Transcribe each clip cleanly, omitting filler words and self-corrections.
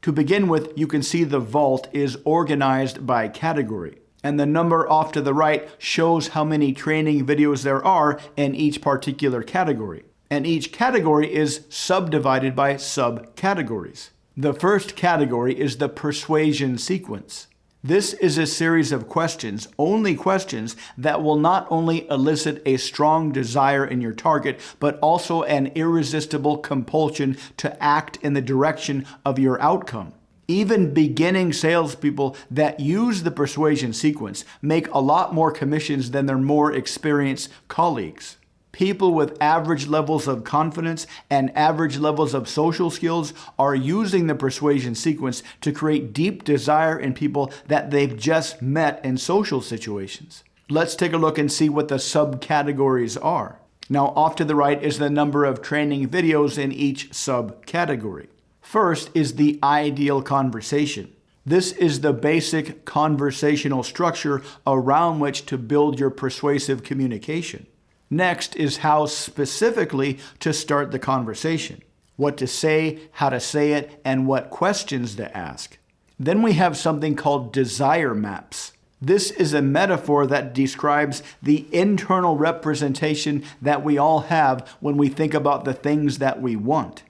To begin with, you can see the vault is organized by category. And the number off to the right shows how many training videos there are in each particular category. And each category is subdivided by subcategories. The first category is the persuasion sequence. This is a series of questions, only questions, that will not only elicit a strong desire in your target, but also an irresistible compulsion to act in the direction of your outcome. Even beginning salespeople that use the persuasion sequence make a lot more commissions than their more experienced colleagues. People with average levels of confidence and average levels of social skills are using the persuasion sequence to create deep desire in people that they've just met in social situations. Let's take a look and see what the subcategories are. Now, off to the right is the number of training videos in each subcategory. First is the ideal conversation. This is the basic conversational structure around which to build your persuasive communication. Next is how specifically to start the conversation, what to say, how to say it, and what questions to ask. Then we have something called desire maps. This is a metaphor that describes the internal representation that we all have when we think about the things that we want.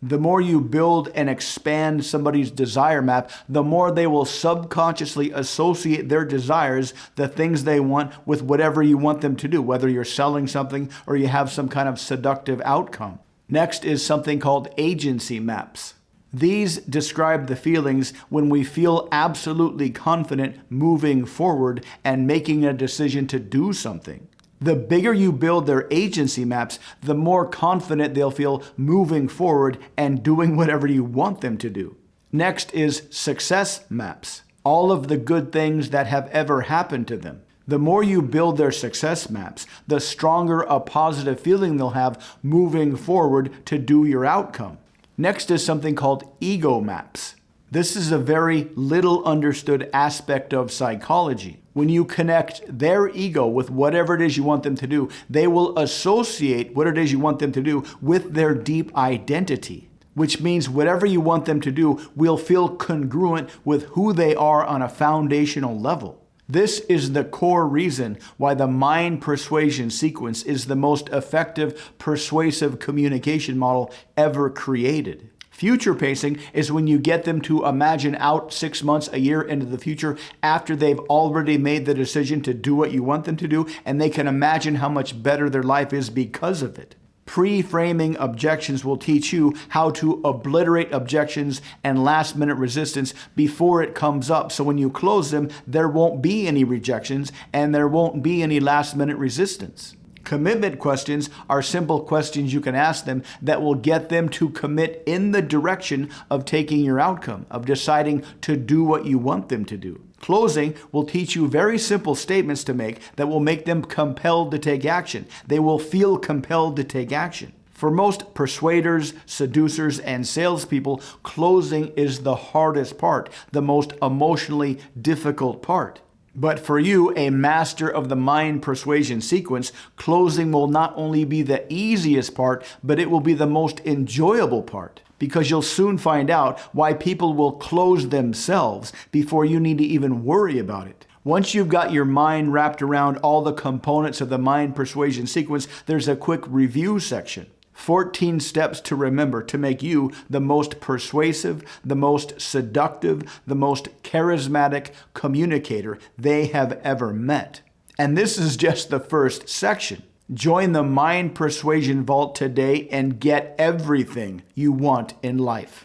The more you build and expand somebody's desire map, the more they will subconsciously associate their desires, the things they want, with whatever you want them to do, whether you're selling something or you have some kind of seductive outcome. Next is something called agency maps. These describe the feelings when we feel absolutely confident moving forward and making a decision to do something. The bigger you build their agency maps, the more confident they'll feel moving forward and doing whatever you want them to do. Next is success maps. All of the good things that have ever happened to them. The more you build their success maps, the stronger a positive feeling they'll have moving forward to do your outcome. Next is something called ego maps. This is a very little understood aspect of psychology. When you connect their ego with whatever it is you want them to do, they will associate what it is you want them to do with their deep identity, which means whatever you want them to do will feel congruent with who they are on a foundational level. This is the core reason why the mind persuasion sequence is the most effective persuasive communication model ever created. Future pacing is when you get them to imagine out 6 months, a year into the future after they've already made the decision to do what you want them to do, and they can imagine how much better their life is because of it. Pre-framing objections will teach you how to obliterate objections and last-minute resistance before it comes up. So when you close them, there won't be any rejections and there won't be any last-minute resistance. Commitment questions are simple questions you can ask them that will get them to commit in the direction of taking your outcome, of deciding to do what you want them to do. Closing will teach you very simple statements to make that will make them compelled to take action. They will feel compelled to take action. For most persuaders, seducers, and salespeople, closing is the hardest part, the most emotionally difficult part. But for you, a master of the mind persuasion sequence, closing will not only be the easiest part, but it will be the most enjoyable part. Because you'll soon find out why people will close themselves before you need to even worry about it. Once you've got your mind wrapped around all the components of the mind persuasion sequence, there's a quick review section. 14 steps to remember to make you the most persuasive, the most seductive, the most charismatic communicator they have ever met. And this is just the first section. Join the Mind Persuasion Vault today and get everything you want in life.